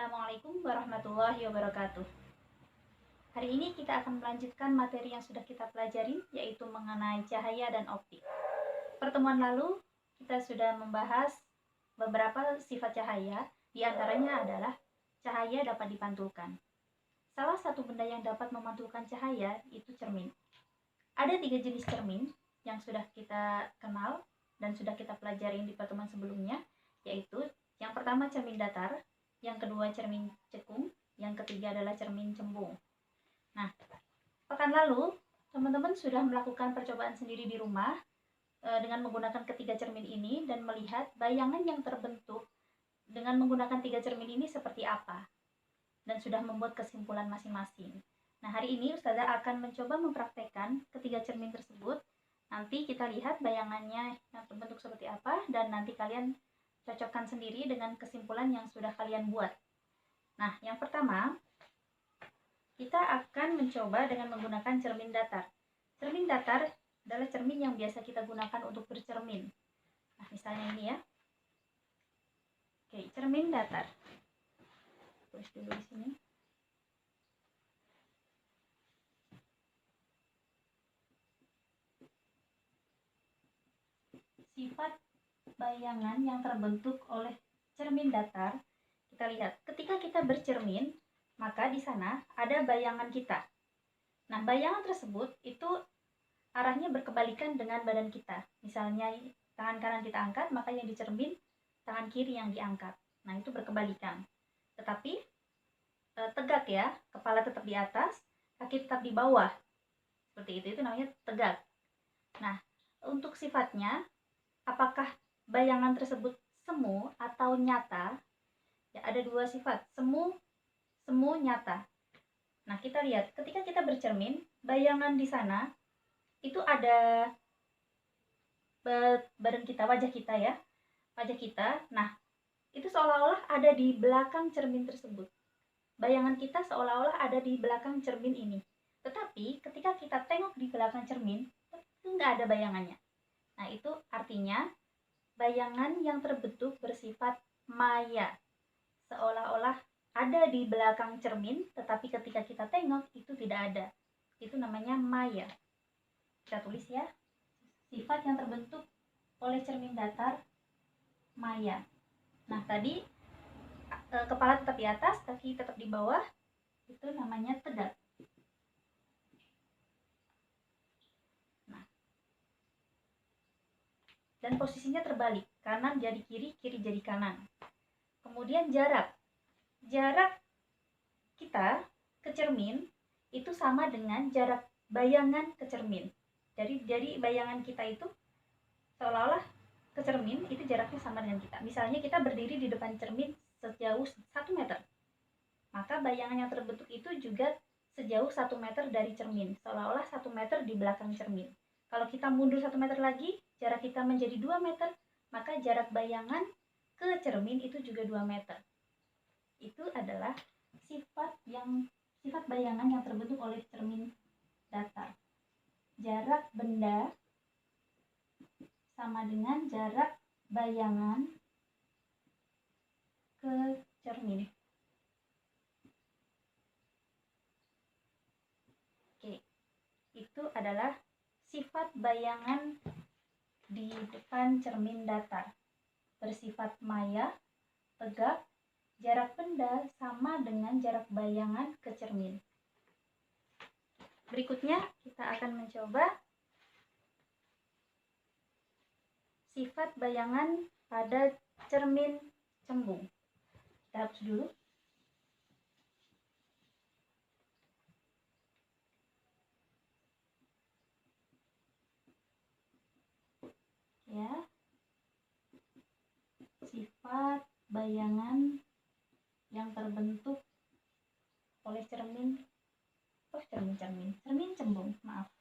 Assalamualaikum warahmatullahi wabarakatuh. Hari ini kita akan melanjutkan materi yang sudah kita pelajari, yaitu mengenai cahaya dan optik. Pertemuan lalu, kita sudah membahas beberapa sifat cahaya, di antaranya adalah cahaya dapat dipantulkan. Salah satu benda yang dapat memantulkan cahaya itu cermin. Ada 3 jenis cermin yang sudah kita kenal dan sudah kita pelajari di pertemuan sebelumnya, yaitu yang pertama cermin datar, yang kedua cermin cekung, yang ketiga adalah cermin cembung. Nah, pekan lalu teman-teman sudah melakukan percobaan sendiri di rumah dengan menggunakan ketiga cermin ini dan melihat bayangan yang terbentuk dengan menggunakan 3 cermin ini seperti apa, dan sudah membuat kesimpulan masing-masing. Nah, hari ini Ustazah akan mencoba mempraktekkan ketiga cermin tersebut. Nanti kita lihat bayangannya yang terbentuk seperti apa, dan nanti kalian cocokkan sendiri dengan kesimpulan yang sudah kalian buat. Nah, yang pertama, kita akan mencoba dengan menggunakan cermin datar. Cermin datar adalah cermin yang biasa kita gunakan untuk bercermin. Nah, misalnya ini ya. Oke, cermin datar. Tulis dulu di sini. Sifat bayangan yang terbentuk oleh cermin datar, kita lihat ketika kita bercermin, maka di sana ada bayangan kita. Nah, bayangan tersebut itu arahnya berkebalikan dengan badan kita. Misalnya tangan kanan kita angkat, maka yang dicermin tangan kiri yang diangkat. Nah, itu berkebalikan. Tetapi tegak ya, kepala tetap di atas, kaki tetap di bawah. Seperti itu namanya tegak. Nah, untuk sifatnya, apakah bayangan tersebut semu atau nyata? Ya, ada 2 sifat, semu nyata. Nah, kita lihat ketika kita bercermin, bayangan di sana itu ada badan kita, wajah kita ya. Wajah kita. Nah, itu seolah-olah ada di belakang cermin tersebut. Bayangan kita seolah-olah ada di belakang cermin ini. Tetapi ketika kita tengok di belakang cermin, itu nggak ada bayangannya. Nah, itu artinya bayangan yang terbentuk bersifat maya, seolah-olah ada di belakang cermin, tetapi ketika kita tengok itu tidak ada. Itu namanya maya. Kita tulis ya, sifat yang terbentuk oleh cermin datar, maya. Nah, tadi kepala tetap di atas, kaki tetap di bawah, itu namanya tegak. Dan posisinya terbalik, kanan jadi kiri, kiri jadi kanan. Kemudian jarak kita ke cermin itu sama dengan jarak bayangan ke cermin. Jadi bayangan kita itu seolah-olah ke cermin itu jaraknya sama dengan kita. Misalnya kita berdiri di depan cermin sejauh 1 meter, maka bayangan yang terbentuk itu juga sejauh 1 meter dari cermin, seolah-olah 1 meter di belakang cermin. Kalau kita mundur 1 meter lagi, jarak kita menjadi 2 meter, maka jarak bayangan ke cermin itu juga 2 meter. Itu adalah sifat bayangan yang terbentuk oleh cermin datar. Jarak benda sama dengan jarak bayangan ke cermin. Oke, itu adalah sifat bayangan di depan cermin datar, bersifat maya, tegak, jarak benda sama dengan jarak bayangan ke cermin. Berikutnya kita akan mencoba sifat bayangan pada cermin cembung. Kita hapus dulu. Ya, sifat bayangan yang terbentuk oleh cermin cembung, maaf.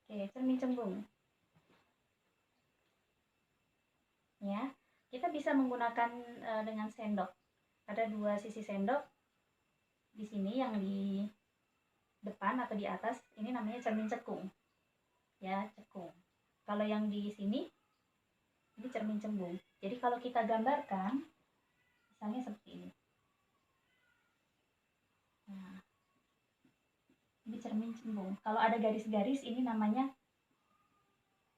Oke, cermin cembung. Ya, kita bisa menggunakan dengan sendok. Ada 2 sisi sendok. Di sini yang di depan atau di atas, ini namanya cermin cekung. Ya, cekung. Kalau yang di sini ini cermin cembung. Jadi kalau kita gambarkan, misalnya seperti ini. Nah, ini cermin cembung. Kalau ada garis-garis, ini namanya,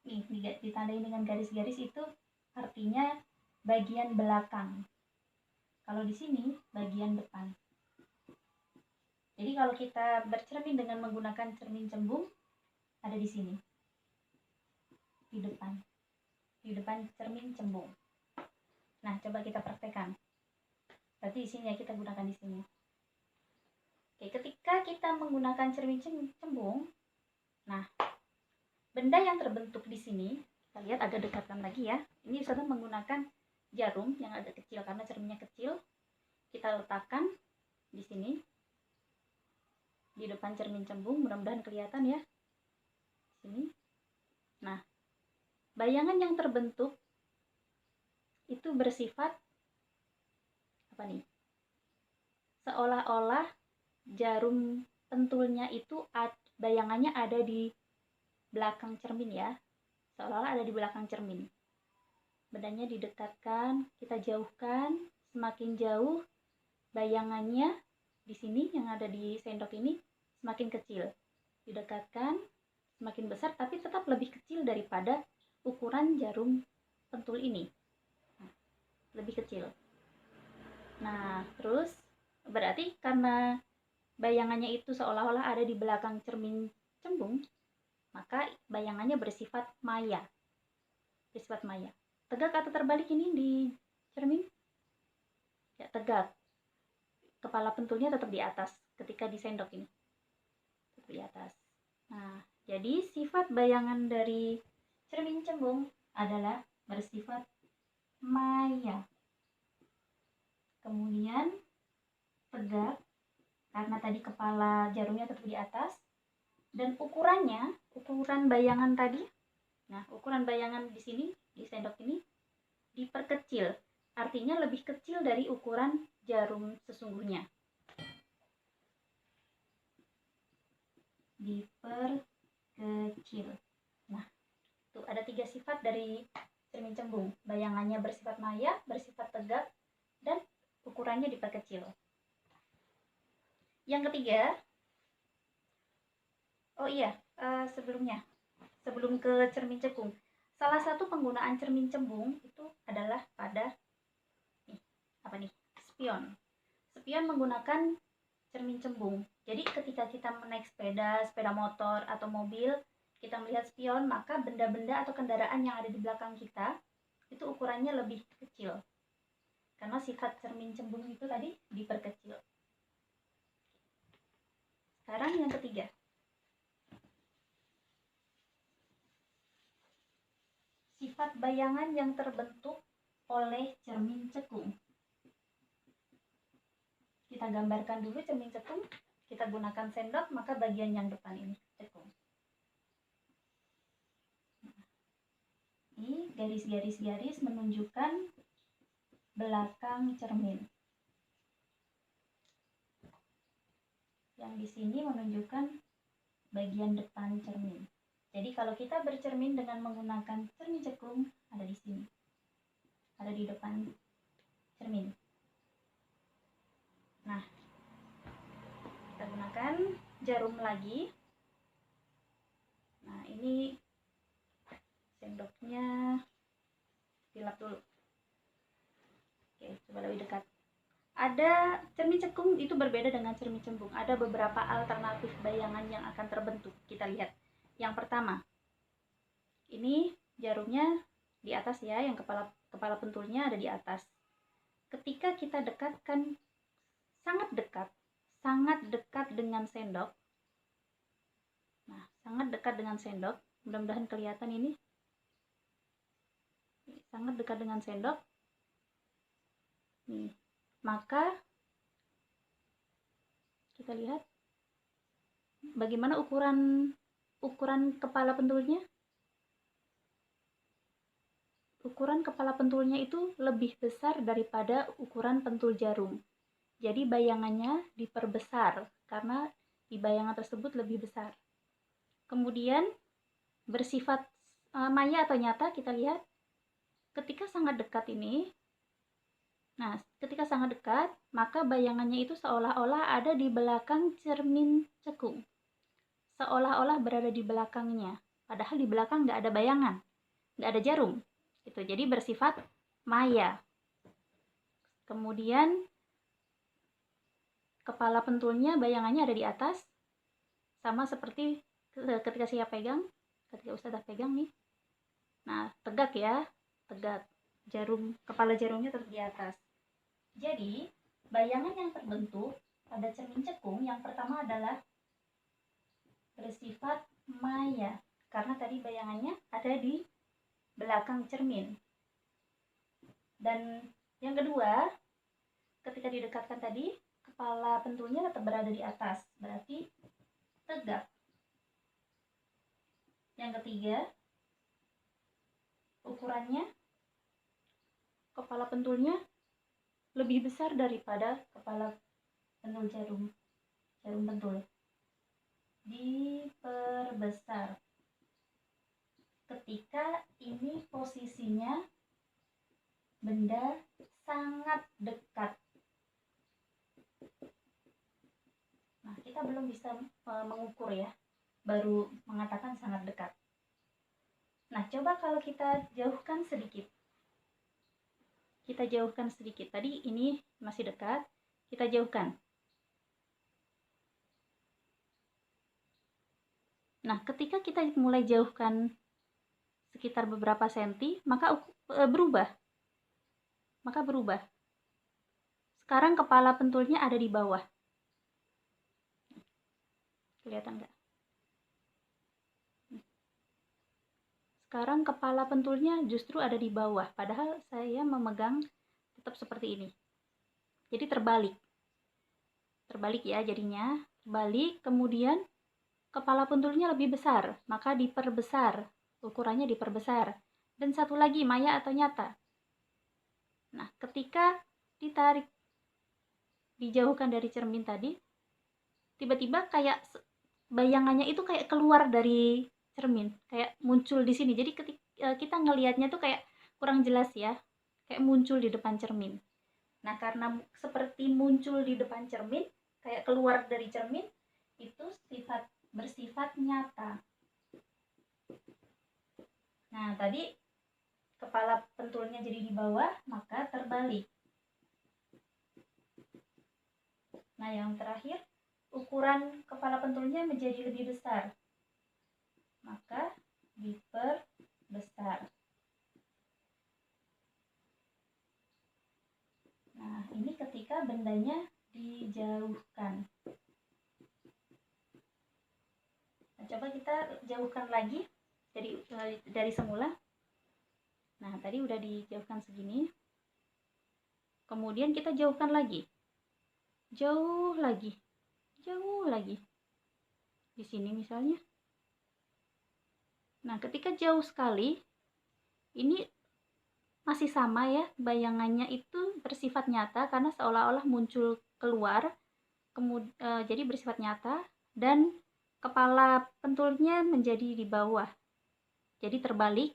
nih ditandai dengan garis-garis, itu artinya bagian belakang. Kalau di sini bagian depan. Jadi kalau kita bercermin dengan menggunakan cermin cembung, ada di sini, di depan cermin cembung. Nah, coba kita praktekkan. Berarti di sini ya, kita gunakan di sini. Oke, ketika kita menggunakan cermin cembung, nah, benda yang terbentuk di sini, kita lihat agak dekatkan lagi ya. Ini sudah menggunakan jarum yang agak kecil karena cerminnya kecil. Kita letakkan di sini, di depan cermin cembung, mudah-mudahan kelihatan ya. Sini. Nah, bayangan yang terbentuk itu bersifat apa nih? Seolah-olah jarum pentulnya itu bayangannya ada di belakang cermin ya. Seolah-olah ada di belakang cermin. Bendanya didekatkan, kita jauhkan, semakin jauh bayangannya di sini yang ada di sendok ini semakin kecil. Didekatkan, semakin besar, tapi tetap lebih kecil daripada ukuran jarum pentul ini. Lebih kecil. Nah, terus berarti karena bayangannya itu seolah-olah ada di belakang cermin cembung, maka bayangannya bersifat maya. Bersifat maya. Tegak atau terbalik ini di cermin? Ya, tegak. Kepala pentulnya tetap di atas ketika di sendok ini. Tetap di atas. Nah, jadi sifat bayangan dari cermin cembung adalah bersifat maya. Kemudian tegak karena tadi kepala jarumnya tetap di atas, dan ukuran bayangan tadi, nah ukuran bayangan di sini di sendok ini diperkecil, artinya lebih kecil dari ukuran jarum sesungguhnya. Diperkecil. Nah, itu ada 3 sifat dari cermin cembung. Bayangannya bersifat maya, bersifat tegak, dan ukurannya diperkecil. Yang ketiga, oh iya, sebelum ke cermin cekung, salah satu penggunaan cermin cembung itu adalah pada spion. Spion menggunakan cermin cembung. Jadi ketika kita menaik sepeda motor atau mobil, kita melihat spion, maka benda-benda atau kendaraan yang ada di belakang kita itu ukurannya lebih kecil. Karena sifat cermin cembung itu tadi diperkecil. Sekarang yang ketiga. Sifat bayangan yang terbentuk oleh cermin cekung. Kita gambarkan dulu cermin cekung. Kita gunakan sendok, maka bagian yang depan ini cekung. Ini garis-garis menunjukkan belakang cermin. Yang di sini menunjukkan bagian depan cermin. Jadi kalau kita bercermin dengan menggunakan cermin cekung, ada di sini. Ada di depan cermin. Nah, kita gunakan jarum lagi. Nah, ini sendoknya dilap dulu. Oke, coba lebih dekat. Ada cermin cekung itu berbeda dengan cermin cembung. Ada beberapa alternatif bayangan yang akan terbentuk. Kita lihat. Yang pertama, ini jarumnya di atas ya, yang kepala pentulnya ada di atas. Ketika kita dekatkan sangat dekat dengan sendok. Nah, sangat dekat dengan sendok. Mudah-mudahan kelihatan ini. Sangat dekat dengan sendok. Nih, maka kita lihat bagaimana ukuran kepala pentulnya. Ukuran kepala pentulnya itu lebih besar daripada ukuran pentul jarum. Jadi bayangannya diperbesar karena di bayangan tersebut lebih besar. Kemudian bersifat maya atau nyata, kita lihat ketika sangat dekat ini, nah ketika sangat dekat, maka bayangannya itu seolah-olah ada di belakang cermin cekung. Seolah-olah berada di belakangnya. Padahal di belakang nggak ada bayangan, nggak ada jarum. Gitu. Jadi bersifat maya. Kemudian kepala pentulnya bayangannya ada di atas, sama seperti ketika saya pegang, ketika Ustazah pegang nih. Nah, tegak ya, tegak. Kepala jarumnya tetap di atas. Jadi, bayangan yang terbentuk pada cermin cekung yang pertama adalah bersifat maya, karena tadi bayangannya ada di belakang cermin. Dan yang kedua, ketika didekatkan tadi, kepala pentulnya tetap berada di atas, berarti tegak. Yang ketiga, ukurannya kepala pentulnya lebih besar daripada kepala pentul jarum pentul. Diperbesar ketika ini posisinya benda sangat dekat. Nah, kita belum bisa mengukur ya, baru mengatakan sangat dekat. Nah, coba kalau kita jauhkan sedikit. Tadi ini masih dekat, kita jauhkan. Nah, ketika kita mulai jauhkan sekitar beberapa senti, maka berubah. Sekarang kepala pentulnya ada di bawah. Kelihatan nggak? Sekarang kepala pentulnya justru ada di bawah, padahal saya memegang tetap seperti ini. Jadi terbalik ya jadinya. Terbalik, kemudian kepala pentulnya lebih besar, maka diperbesar, ukurannya diperbesar. Dan satu lagi, maya atau nyata. Nah, ketika ditarik, dijauhkan dari cermin tadi, tiba-tiba kayak bayangannya itu kayak keluar dari cermin, kayak muncul di sini. Jadi ketika kita ngelihatnya tuh kayak kurang jelas ya, kayak muncul di depan cermin. Nah, karena seperti muncul di depan cermin, kayak keluar dari cermin, itu bersifat nyata. Nah, tadi kepala pentulnya jadi di bawah, maka terbalik. Nah, yang terakhir, ukuran kepala pentulnya menjadi lebih besar, maka diperbesar. Nah, ini ketika bendanya dijauhkan. Nah, coba kita jauhkan lagi dari semula. Nah, tadi udah dijauhkan segini. Kemudian kita jauhkan lagi. Jauh lagi. Di sini misalnya. Nah, ketika jauh sekali, ini masih sama ya, bayangannya itu bersifat nyata karena seolah-olah muncul keluar, jadi bersifat nyata, dan kepala pentulnya menjadi di bawah. Jadi terbalik,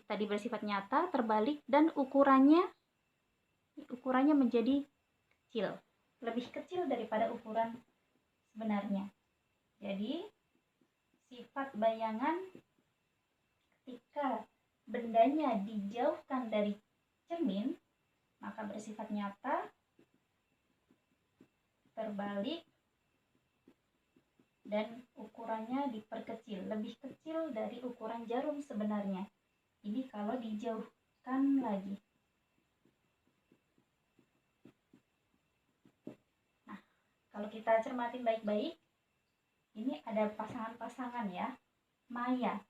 tadi bersifat nyata, terbalik, dan ukurannya menjadi kecil, lebih kecil daripada ukuran sebenarnya. Jadi sifat bayangan ketika bendanya dijauhkan dari cermin, maka bersifat nyata, terbalik, dan ukurannya diperkecil, lebih kecil dari ukuran jarum sebenarnya. Ini kalau dijauhkan lagi. Nah, kalau kita cermatin baik-baik, ini ada pasangan-pasangan ya, maya.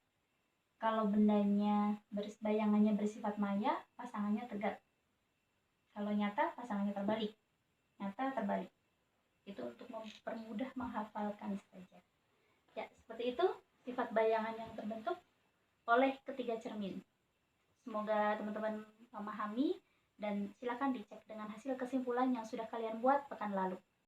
Kalau bayangannya bersifat maya, pasangannya tegak. Kalau nyata, pasangannya terbalik. Nyata, terbalik. Itu untuk mempermudah menghafalkan saja. Ya, seperti itu sifat bayangan yang terbentuk oleh ketiga cermin. Semoga teman-teman memahami, dan silakan dicek dengan hasil kesimpulan yang sudah kalian buat pekan lalu.